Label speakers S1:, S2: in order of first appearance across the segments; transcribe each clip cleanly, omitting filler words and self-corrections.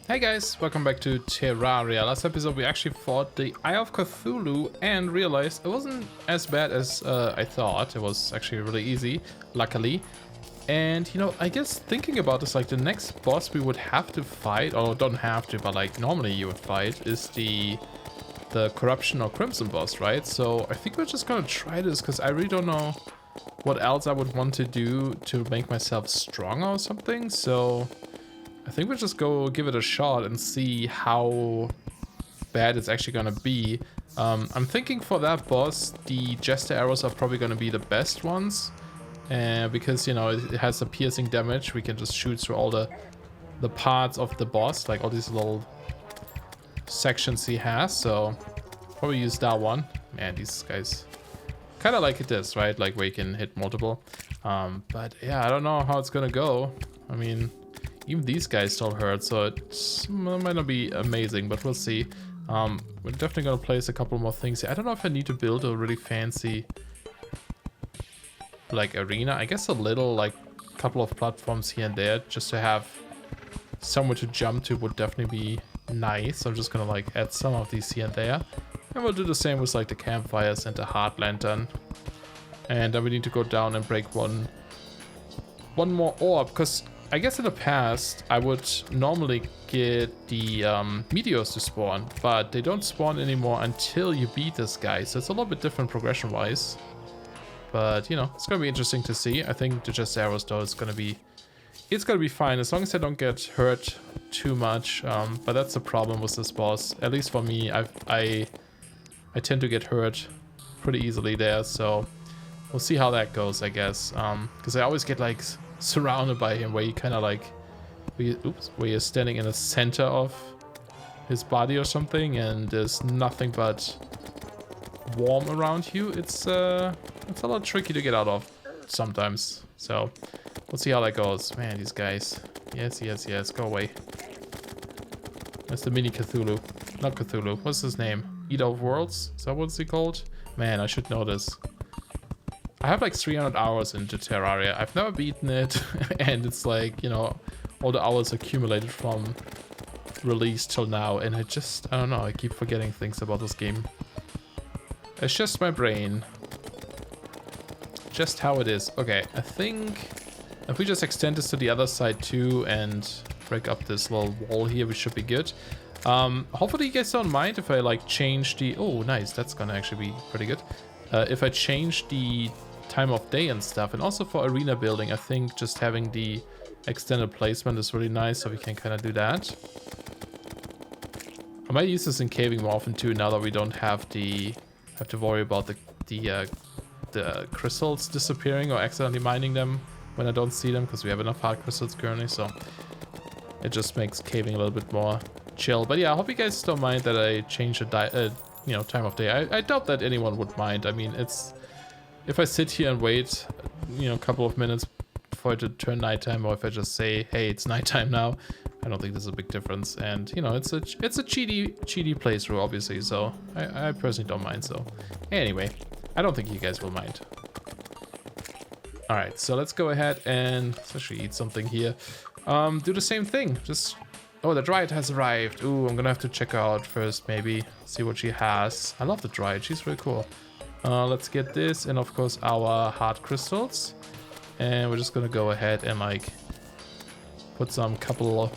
S1: Hey guys, welcome back to Terraria. Last episode we actually fought the Eye of Cthulhu and realized it wasn't as bad as I thought. It was actually really easy, luckily. And you know, I guess thinking about this, like the next boss we would have to fight, or don't have to, but like normally you would fight, is the Corruption or Crimson boss, right? So I think we're just gonna try this because I really don't know what else I would want to do to make myself stronger or something. So I think we'll just go give it a shot and see how bad it's actually gonna be. I'm thinking for that boss, the Jester arrows are probably gonna be the best ones. Because, you know, it has a piercing damage. We can just shoot through all the parts of the boss, like all these little sections he has. So probably use that one. Man, these guys kind of like this, right? Like where you can hit multiple. But yeah, I don't know how it's gonna go. I mean, even these guys still hurt, so it might not be amazing, but we'll see. We're definitely gonna place a couple more things here. I don't know if I need to build a really fancy like arena. I guess a little, like, couple of platforms here and there just to have somewhere to jump to would definitely be nice. I'm just gonna like add some of these here and there, and we'll do the same with like the campfires and the heart lantern. And then we need to go down and break one more orb, because I guess in the past I would normally get the meteors to spawn, but they don't spawn anymore until you beat this guy, so it's a little bit different progression wise. But you know, it's gonna be interesting to see. I think the Just arrows though is gonna be, it's gonna be fine as long as I don't get hurt too much. But that's the problem with this boss, at least for me. I tend to get hurt pretty easily there, so we'll see how that goes, I guess. Because I always get like surrounded by him, where you kind of like, where you're standing in the center of his body or something, and there's nothing but warm around you. It's a lot tricky to get out of sometimes. So we'll see how that goes. Man, these guys. Yes, go away. That's the mini Cthulhu. Not Cthulhu. What's his name? Eater of Worlds? Is that what's he called? Man, I should know this. I have like 300 hours into Terraria. I've never beaten it, and it's like, you know, all the hours accumulated from release till now, and I don't know, I keep forgetting things about this game. It's just my brain. Just how it is. Okay, I think if we just extend this to the other side too and break up this little wall here, we should be good. Hopefully you guys don't mind if I like change the... Oh, nice. That's gonna actually be pretty good. If I change the time of day and stuff. And also for arena building, I think just having the extended placement is really nice, so we can kind of do that. I might use this in caving more often too, now that we don't have to worry about the crystals disappearing or accidentally mining them when I don't see them, because we have enough hard crystals currently, so it just makes caving a little bit more chill. But yeah, I hope you guys don't mind that I change the you know, time of day. I doubt that anyone would mind. I mean, it's, if I sit here and wait, you know, a couple of minutes for it to turn nighttime, or if I just say, hey, it's nighttime now, I don't think there's a big difference. And you know, it's a cheaty playthrough, obviously, so I personally don't mind. So anyway, I don't think you guys will mind. All right, so let's go ahead and let's actually eat something here. Do the same thing. Just, oh, the Dryad has arrived. Ooh, I'm gonna have to check her out first, maybe see what she has. I love the Dryad, she's really cool. Let's get this, and of course our heart crystals, and we're just gonna go ahead and like put a couple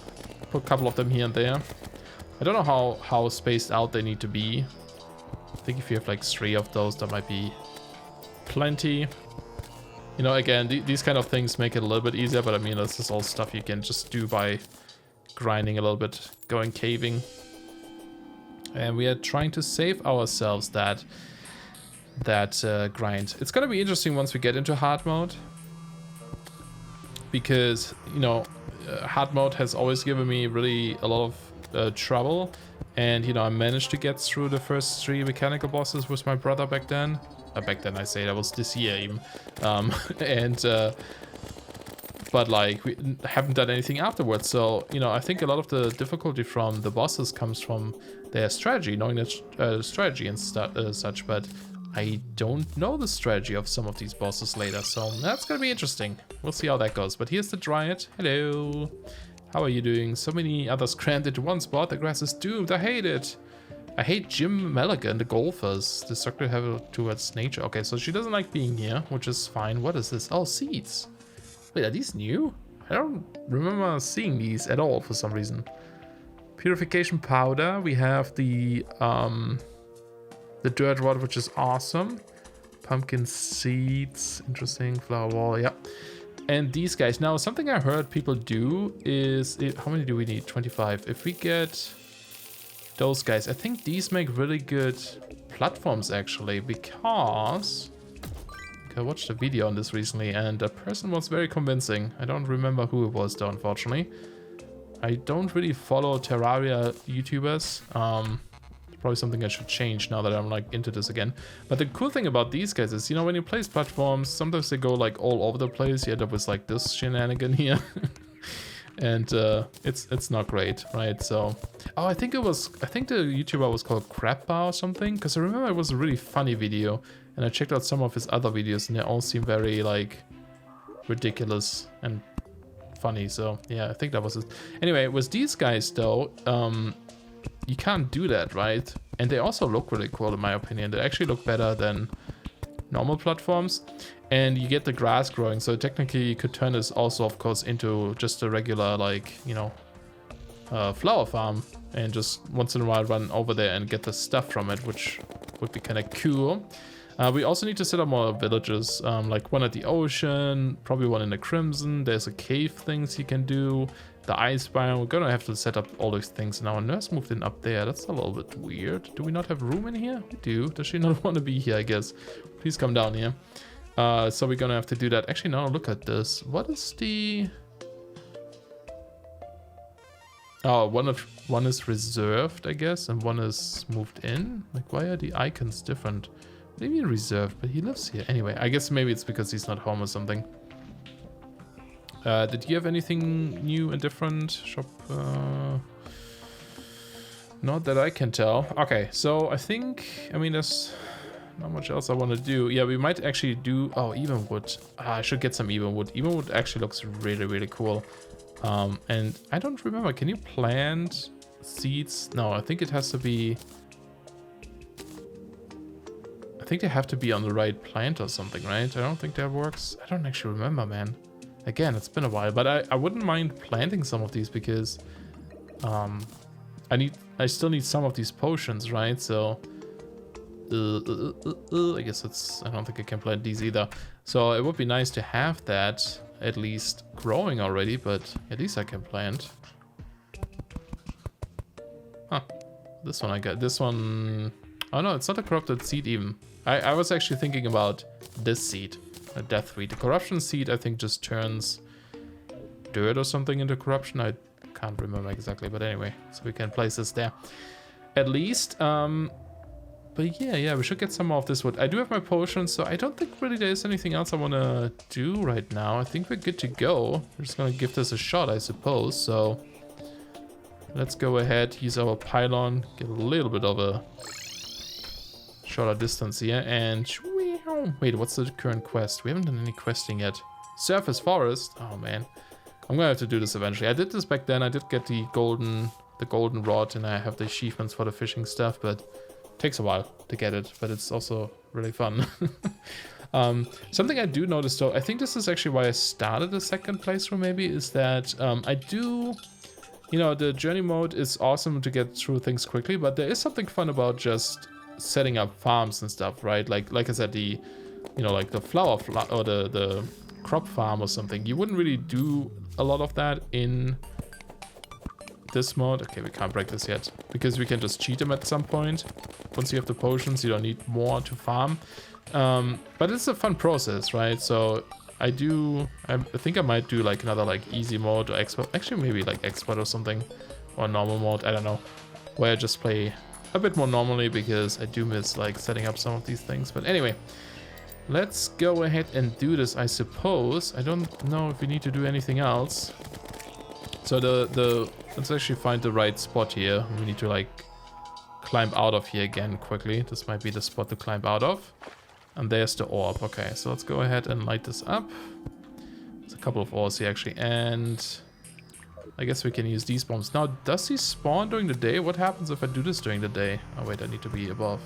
S1: of them here and there. I don't know how spaced out they need to be. I think if you have like 3 of those, that might be plenty. You know, again, these kind of things make it a little bit easier, but I mean, this is all stuff you can just do by grinding a little bit, going caving. And we are trying to save ourselves that grind. It's gonna be interesting once we get into hard mode, because, you know, hard mode has always given me really a lot of trouble, and you know, I managed to get through the first 3 mechanical bosses with my brother back then. Back then, I say that was this year even, but like we haven't done anything afterwards. So you know, I think a lot of the difficulty from the bosses comes from their strategy, knowing their strategy and such. But I don't know the strategy of some of these bosses later, so that's gonna be interesting. We'll see how that goes. But here's the Dryad. Hello. How are you doing? So many others crammed into one spot. The grass is doomed. I hate it. I hate Jim Mulligan, the golfers. Destructive towards nature. Okay, so she doesn't like being here, which is fine. What is this? Oh, seeds. Wait, are these new? I don't remember seeing these at all for some reason. Purification powder. We have the dirt rod, which is awesome. Pumpkin seeds. Interesting. Flower wall. Yeah. And these guys. Now, something I heard people do is... how many do we need? 25. If we get those guys, I think these make really good platforms, actually, because... I watched a video on this recently, and the person was very convincing. I don't remember who it was, though, unfortunately. I don't really follow Terraria YouTubers. Probably something I should change now that I'm like into this again. But the cool thing about these guys is, you know, when you place platforms, sometimes they go like all over the place. You end up with like this shenanigan here. And it's not great, right? So, oh, I think the YouTuber was called Crappa or something, because I remember it was a really funny video, and I checked out some of his other videos, and they all seem very like ridiculous and funny. So yeah, I think that was it. Anyway, with these guys though, you can't do that, right? And they also look really cool in my opinion. They actually look better than normal platforms, and you get the grass growing, so technically you could turn this also of course into just a regular, like, you know, flower farm, and just once in a while run over there and get the stuff from it, which would be kind of cool. We also need to set up more villages, like one at the ocean, probably one in the Crimson. There's a cave things you can do, the ice biome. We're gonna have to set up all those things. Now, our nurse moved in up there. That's a little bit weird. Do we not have room in here? We do. Does she not want to be here, I guess? Please come down here. So we're gonna have to do that. Actually, now look at this. What is the... Oh, one is reserved, I guess, and one is moved in. Like, why are the icons different? Maybe reserved, but he lives here. Anyway, I guess maybe it's because he's not home or something. Did you have anything new and different? Shop... Not that I can tell. Okay, so I think... I mean, there's not much else I want to do. Yeah, we might actually do... Oh, even wood. I should get some even wood. Even wood actually looks really, really cool. And I don't remember. Can you plant seeds? No, I think it has to be... I think they have to be on the right plant or something, right? I don't think that works. I don't actually remember, man. Again, it's been a while, but I wouldn't mind planting some of these because I still need some of these potions, right? So I guess I don't think I can plant these either. So it would be nice to have that at least growing already, but at least I can plant. Huh. This one I got. This one... Oh no, it's not a corrupted seed even. I was actually thinking about this seed, a death seed. The corruption seed, I think, just turns dirt or something into corruption. I can't remember exactly, but anyway, so we can place this there at least. But yeah, we should get some more of this wood. I do have my potions, so I don't think really there's anything else I want to do right now. I think we're good to go. We're just going to give this a shot, I suppose. So let's go ahead, use our pylon, get a little bit of a shorter distance here, and wait, what's the current quest? We haven't done any questing yet. Surface forest. Oh man, I'm gonna have to do this eventually. I did this back then. I did get the golden rod, and I have the achievements for the fishing stuff, but it takes a while to get it. But it's also really fun. Something I do notice though, I think this is actually why I started the second playthrough. Maybe is that I do. You know, the journey mode is awesome to get through things quickly, but there is something fun about just setting up farms and stuff, right? Like I said, the, you know, like the flower or the crop farm or something. You wouldn't really do a lot of that in this mode. Okay, we can't break this yet because we can just cheat them at some point. Once you have the potions, you don't need more to farm. But it's a fun process, right? So I think I might do like another like easy mode or expert. Actually, maybe like expert or something, or normal mode. I don't know, where I just play a bit more normally because I do miss like setting up some of these things. But anyway, let's go ahead and do this, I suppose. I don't know if we need to do anything else. So let's actually find the right spot here. We need to like climb out of here again quickly. This might be the spot to climb out of. And there's the orb. Okay, so let's go ahead and light this up. There's a couple of ores here actually, and I guess we can use these bombs. Now, does he spawn during the day? What happens if I do this during the day? Oh wait, I need to be above.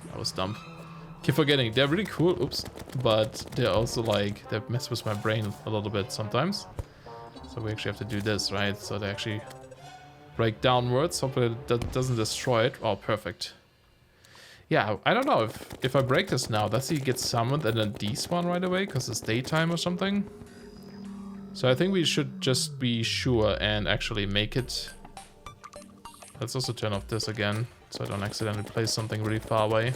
S1: That was dumb. Keep forgetting, they're really cool, oops. But they're also like, they mess with my brain a little bit sometimes. So we actually have to do this, right? So they actually break downwards. Hopefully that doesn't destroy it. Oh, perfect. Yeah, I don't know if I break this now, does he get summoned and then despawn right away because it's daytime or something? So I think we should just be sure and actually make it. Let's also turn off this again so I don't accidentally place something really far away.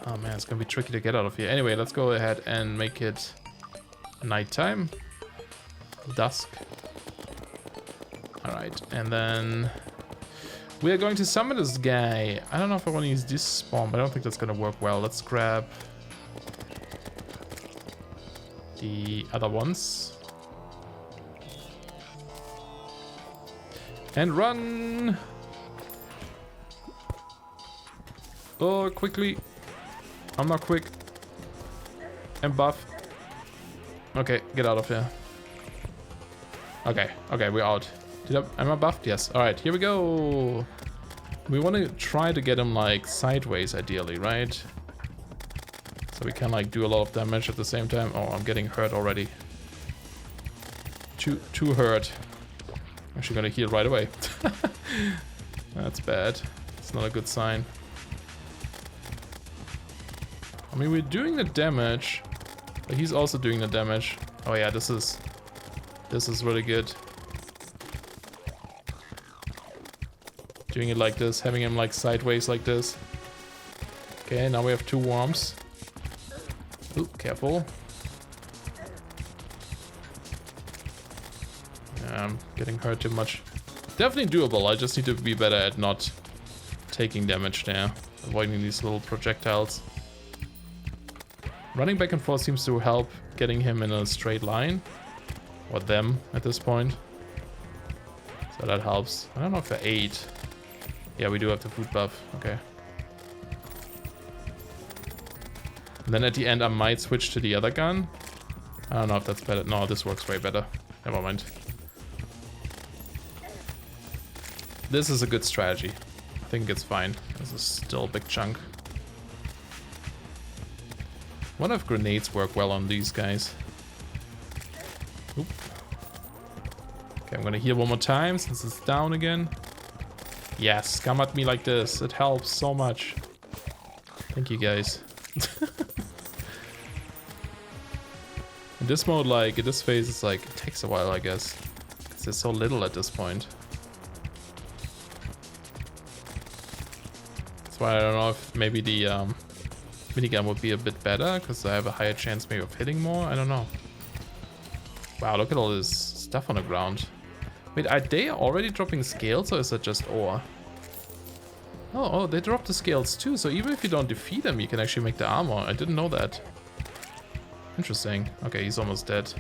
S1: Oh man, it's gonna be tricky to get out of here. Anyway, let's go ahead and make it nighttime. Dusk. Alright, and then we are going to summon this guy. I don't know if I want to use this spawn, but I don't think that's gonna work well. Let's grab the other ones. And run! Oh, quickly. I'm not quick. And buff. Okay, get out of here. Okay, we're out. Am I buffed? Yes. Alright, here we go. We want to try to get him like sideways ideally, right? So we can like do a lot of damage at the same time. Oh, I'm getting hurt already. Too hurt. Actually gonna heal right away. That's bad. It's not a good sign. I mean, we're doing the damage, but he's also doing the damage. Oh yeah, this is really good. Doing it like this, having him like sideways like this. Okay, now we have 2 worms. Ooh, careful. Yeah, I'm getting hurt too much. Definitely doable, I just need to be better at not taking damage there. Avoiding these little projectiles. Running back and forth seems to help getting him in a straight line. Or them at this point. So that helps. I don't know if I ate. Yeah, we do have the food buff. Okay. And then at the end I might switch to the other gun. I don't know if that's better. No, this works way better. Never mind. This is a good strategy. I think it's fine. This is still a big chunk. What if grenades work well on these guys? Oop. Okay, I'm gonna heal one more time since it's down again. Yes, come at me like this. It helps so much. Thank you guys. In this mode, like, in this phase, it's like, it takes a while, I guess. Because there's so little at this point. That's why I don't know if maybe the minigun would be a bit better, because I have a higher chance maybe of hitting more. I don't know. Wow, look at all this stuff on the ground. Wait, are they already dropping scales, or is that just ore? Oh, they drop the scales too, so even if you don't defeat them, you can actually make the armor. I didn't know that. Interesting. Okay, he's almost dead.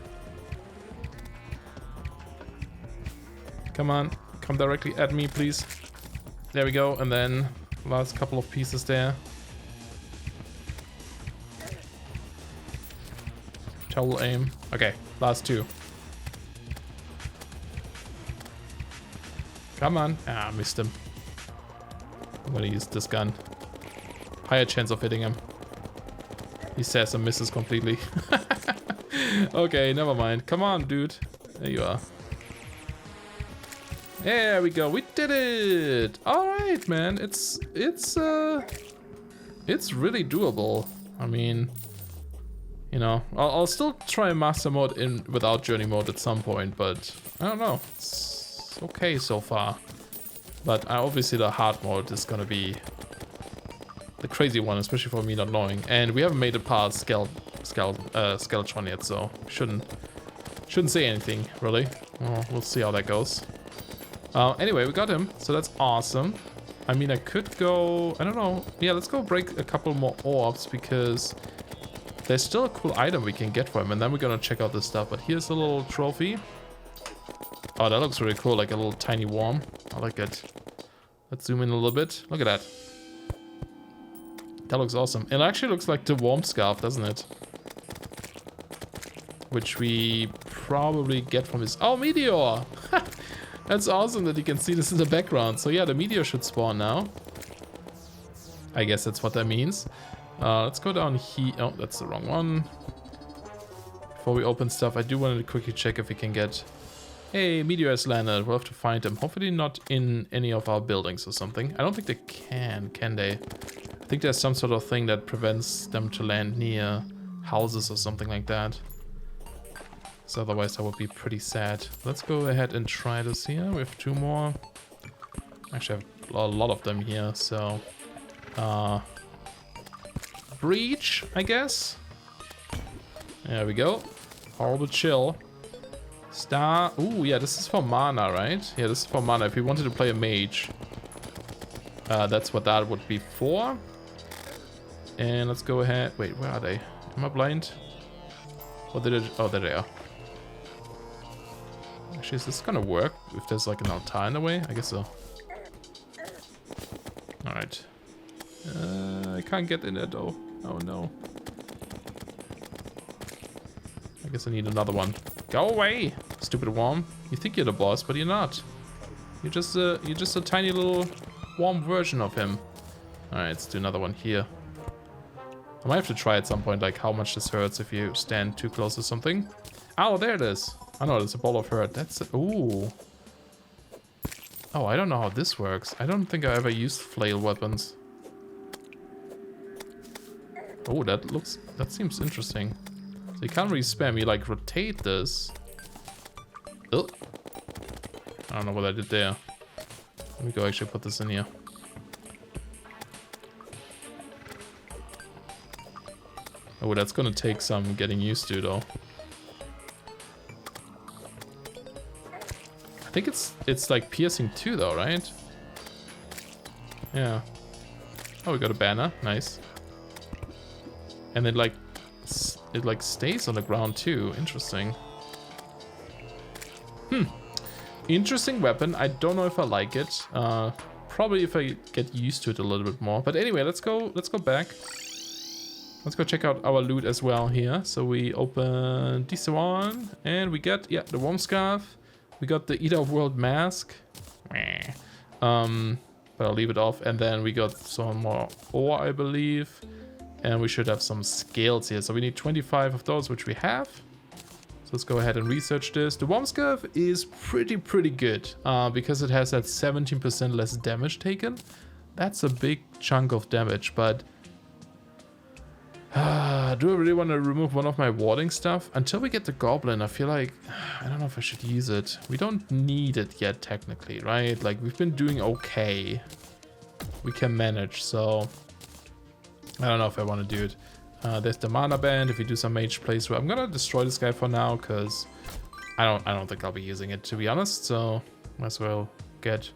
S1: Come on, come directly at me, please. There we go, and then last couple of pieces there. Total aim. Okay, last 2. Come on. Ah, missed him. I'm gonna use this gun. Higher chance of hitting him. He says and misses completely. Okay, never mind. Come on, dude. There you are. There we go. We did it. All right, man. It's really doable. I mean, you know, I'll still try master mode in without journey mode at some point, but I don't know. It's okay so far. But obviously the hard mode is gonna be the crazy one, especially for me not knowing. And we haven't made it past Skeletron yet, so shouldn't say anything really. Well, we'll see how that goes. Anyway, we got him, so that's awesome. I mean, I could go, I don't know. Yeah, let's go break a couple more orbs because there's still a cool item we can get for him, and then we're gonna check out this stuff. But here's a little trophy. Oh, that looks really cool, like a little tiny worm. I like it. Let's zoom in a little bit. Look at that. That looks awesome. It actually looks like the worm scarf, doesn't it? Which we probably get from his... Oh, meteor! That's awesome that you can see this in the background. So yeah, the meteor should spawn now. I guess that's what that means. Let's go down here. Oh, that's the wrong one. Before we open stuff, I do want to quickly check if we can get... Hey, meteor has landed. We'll have to find them. Hopefully not in any of our buildings or something. I don't think they can they? I think there's some sort of thing that prevents them to land near houses or something like that. So otherwise that would be pretty sad. Let's go ahead and try this here. We have 2 more. Actually, I have a lot of them here, so... breach, I guess? There we go. Horrible chill. Star. Ooh, yeah, this is for mana, right? Yeah, this is for mana. If we wanted to play a mage, that's what that would be for. And let's go ahead. Wait, where are they? Am I blind? What did it? Oh, there they are. Actually, is this gonna work if there's like an altar in the way? I guess so. All right. I can't get in there though. Oh no. I guess I need another one. Go away, stupid worm. You think you're the boss, but you're not. You're just a tiny little warm version of him. Alright, let's do another one here. I might have to try at some point, like how much this hurts if you stand too close to something. Oh, there it is. I know, there's a ball of hurt. That's it. Ooh. Oh, I don't know how this works. I don't think I ever used flail weapons. Oh, that seems interesting. So you can't really spam, you like rotate this. Oh. I don't know what I did there. Let me go actually put this in here. Oh, that's gonna take some getting used to though. I think it's like piercing too though, right? Yeah. Oh, we got a banner, nice. And it like stays on the ground too. Interesting. Interesting weapon. I don't know if I like it. Probably if I get used to it a little bit more. But anyway, let's go back. Let's go check out our loot as well here. So we open this one and we got the worm scarf. We got the Eater of World mask. But I'll leave it off. And then we got some more ore, I believe. And we should have some scales here. So we need 25 of those, which we have. So let's go ahead and research this. The worm scarf is pretty good because it has that 17% less damage taken. That's a big chunk of damage, but do I really want to remove one of my warding stuff? Until we get the goblin, I feel like, I don't know if I should use it. We don't need it yet, technically, right? Like, we've been doing okay. We can manage, so I don't know if I want to do it. There's the mana band. If we do some mage playthrough, I'm gonna destroy this guy for now because I don't think I'll be using it, to be honest. So might as well get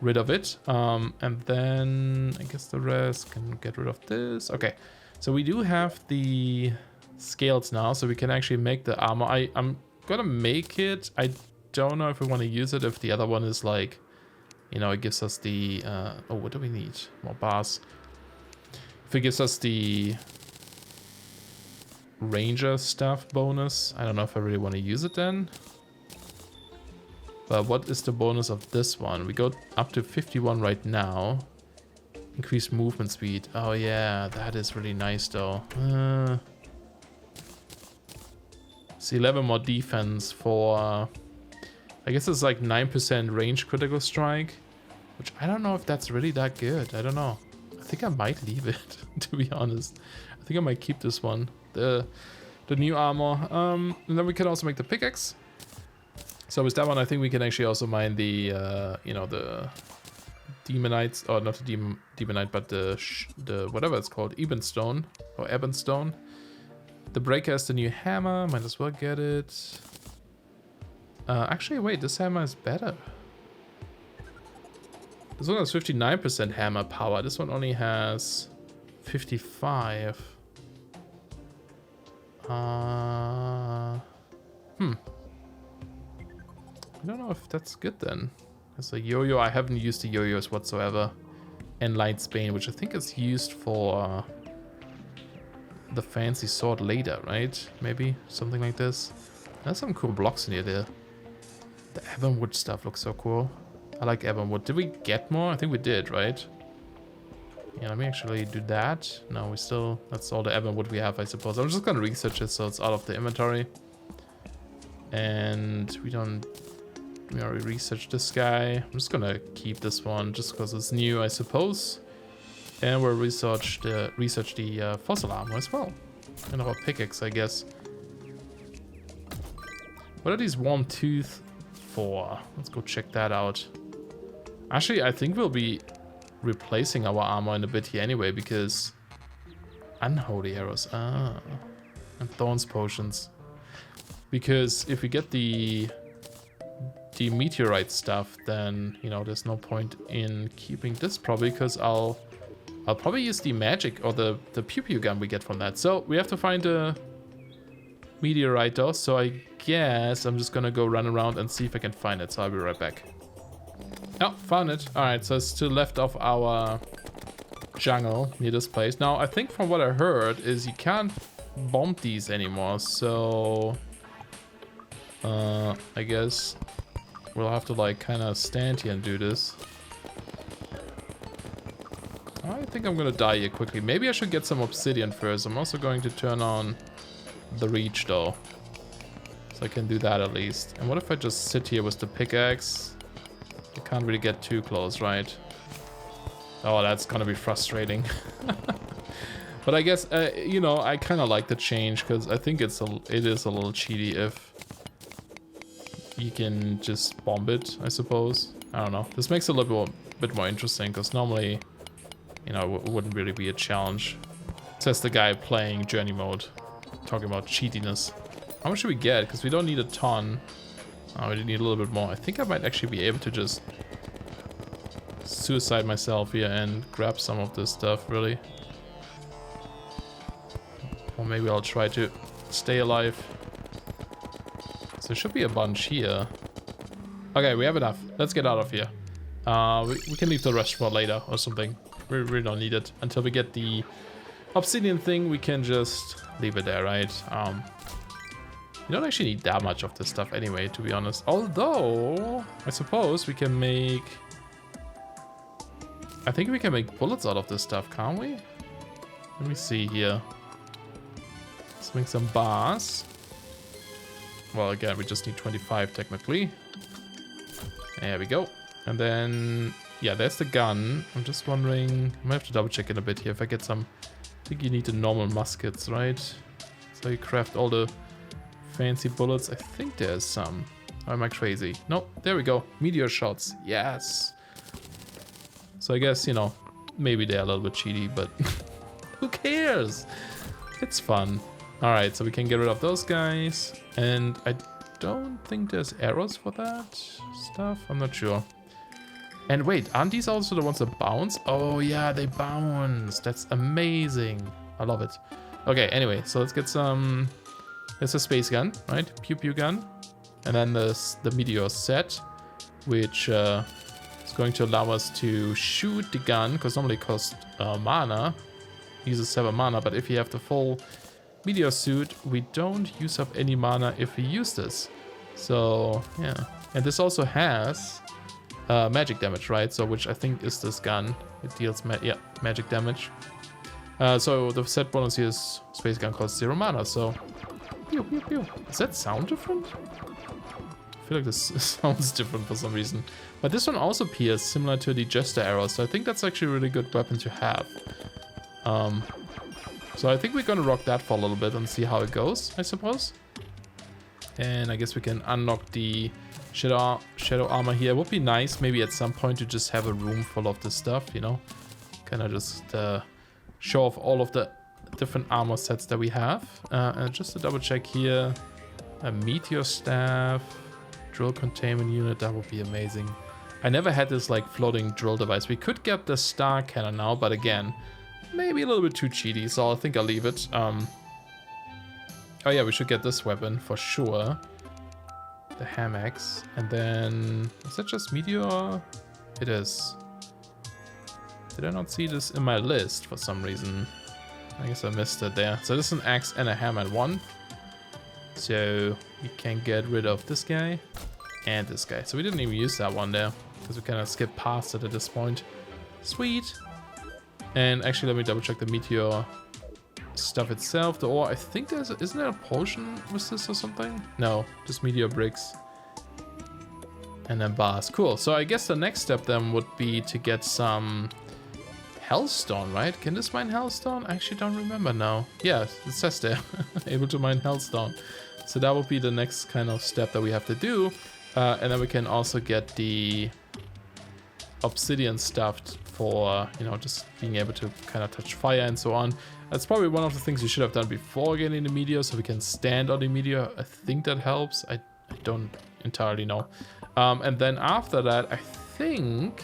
S1: rid of it. And then I guess the rest can get rid of this. Okay, so we do have the scales now, so we can actually make the armor. I'm gonna make it. I don't know if we want to use it if the other one is like, you know, it gives us the oh, what do we need? More bars. If it gives us the ranger stuff bonus, I don't know if I really want to use it then. But what is the bonus of this one? We go up to 51 right now. Increased movement speed. Oh yeah, that is really nice though. It's 11 more defense for, I guess it's like 9% range critical strike, which I don't know if that's really that good. I don't know. I think I might leave it, to be honest. I think I might keep this one, the new armor. And then we can also make the pickaxe. So with that one, I think we can actually also mine the, you know, the demonites, or not the demonite, but the whatever it's called, Ebenstone or Ebonstone. The breaker is the new hammer. Might as well get it. Actually, wait, this hammer is better. This one has 59% hammer power. This one only has 55. I don't know if that's good then. As a yo-yo, I haven't used the yo-yos whatsoever. And Light's Bane, which I think is used for the fancy sword later, right? Maybe something like this. There's some cool blocks in here. The ebonwood stuff looks so cool. I like ebonwood. Did we get more? I think we did, right? Yeah, let me actually do that. No, we still... That's all the ebonwood we have, I suppose. I'm just gonna research it so it's out of the inventory. And we don't... We already researched this guy. I'm just gonna keep this one just because it's new, I suppose. And we'll research the fossil armor as well. And our pickaxe, I guess. What are these warm tooth for? Let's go check that out. Actually, I think we'll be replacing our armor in a bit here anyway, because unholy arrows. Ah, and thorns potions. Because if we get the meteorite stuff, then you know there's no point in keeping this probably, because I'll probably use the magic or the pew pew gun we get from that. So we have to find a meteorite though. So I guess I'm just gonna go run around and see if I can find it. So I'll be right back. Oh, found it. All right, so it's to the left of our jungle near this place. Now I think from what I heard is you can't bomb these anymore. So I guess we'll have to like kind of stand here and do this. I think I'm gonna die here quickly. Maybe I should get some obsidian first. I'm also going to turn on the reach though, so I can do that at least. And what if I just sit here with the pickaxe? I can't really get too close, right? Oh, that's gonna be frustrating. But I guess you know, I kind of like the change because I think it is a little cheaty if you can just bomb it, I suppose. I don't know. This makes it a little bit more interesting because normally, you know, it wouldn't really be a challenge. Says the guy playing journey mode, talking about cheatiness. How much should we get? Because we don't need a ton. Oh, we need a little bit more. I think I might actually be able to just suicide myself here and grab some of this stuff, really. Or maybe I'll try to stay alive. So there should be a bunch here. Okay, we have enough. Let's get out of here. We can leave the rest for later or something. We really don't need it. Until we get the obsidian thing, we can just leave it there, right? You don't actually need that much of this stuff anyway, to be honest. Although, I suppose we can make... I think we can make bullets out of this stuff, can't we? Let me see here. Let's make some bars. Well, again, we just need 25 technically. There we go. And then, yeah, there's the gun. I'm just wondering, I might have to double check in a bit here if I get some. I think you need the normal muskets, right? So you craft all the fancy bullets. I think there's some. Or am I crazy? Nope, there we go. Meteor shots. Yes. So I guess, you know, maybe they're a little bit cheaty, but who cares? It's fun. All right, so we can get rid of those guys. And I don't think there's arrows for that stuff. I'm not sure. And wait, aren't these also the ones that bounce? Oh yeah, they bounce. That's amazing. I love it. Okay, anyway, so let's get some... There's a space gun, right? Pew pew gun. And then there's the meteor set, which is going to allow us to shoot the gun, because normally it costs mana. Uses 7 mana, but if you have the full meteor suit, we don't use up any mana if we use this. So, yeah. And this also has magic damage, right? So, which I think is this gun. It deals magic damage. So the set bonus here is space gun costs 0 mana, so... Pew, pew, pew. Does that sound different? I feel like this sounds different for some reason. But this one also appears similar to the Jester arrow, so I think that's actually a really good weapon to have. So I think we're gonna rock that for a little bit and see how it goes, I suppose. And I guess we can unlock the shadow armor here. It would be nice maybe at some point to just have a room full of this stuff, you know? Kind of just show off all of the different armor sets that we have. And just to double check here, a meteor staff, drill containment unit, that would be amazing. I never had this like floating drill device. We could get the star cannon now, but again, maybe a little bit too cheaty, so I think I'll leave it. Oh yeah, we should get this weapon for sure. The ham axe. And then, is that just meteor? It is. Did I not see this in my list for some reason? I guess I missed it there. So this is an axe and a hammer in one. So we can get rid of this guy and this guy. So we didn't even use that one there because we kind of skipped past it at this point. Sweet. And actually, let me double check the meteor stuff itself. The ore, I think isn't there a potion with this or something? No, just meteor bricks. And then bars. Cool. So I guess the next step then would be to get some hellstone, right? Can this mine hellstone? I actually don't remember now. Yeah, it says there. Able to mine hellstone. So that would be the next kind of step that we have to do. And then we can also get the obsidian stuffed for, you know, just being able to kind of touch fire and so on. That's probably one of the things you should have done before getting the meteor, so we can stand on the meteor. I think that helps. I don't entirely know. And then after that, I think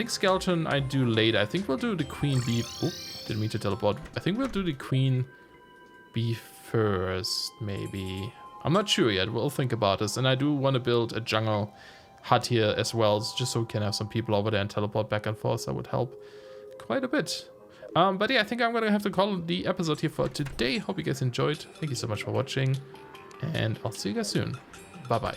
S1: skeleton I do later. I think we'll do the queen bee. Oh, didn't mean to teleport. I think we'll do the queen bee first, maybe. I'm not sure yet. We'll think about this. And I do want to build a jungle hut here as well, just so we can have some people over there and teleport back and forth. That would help quite a bit. But yeah, I think I'm gonna have to call the episode here for today. Hope you guys enjoyed. Thank you so much for watching, and I'll see you guys soon. Bye bye.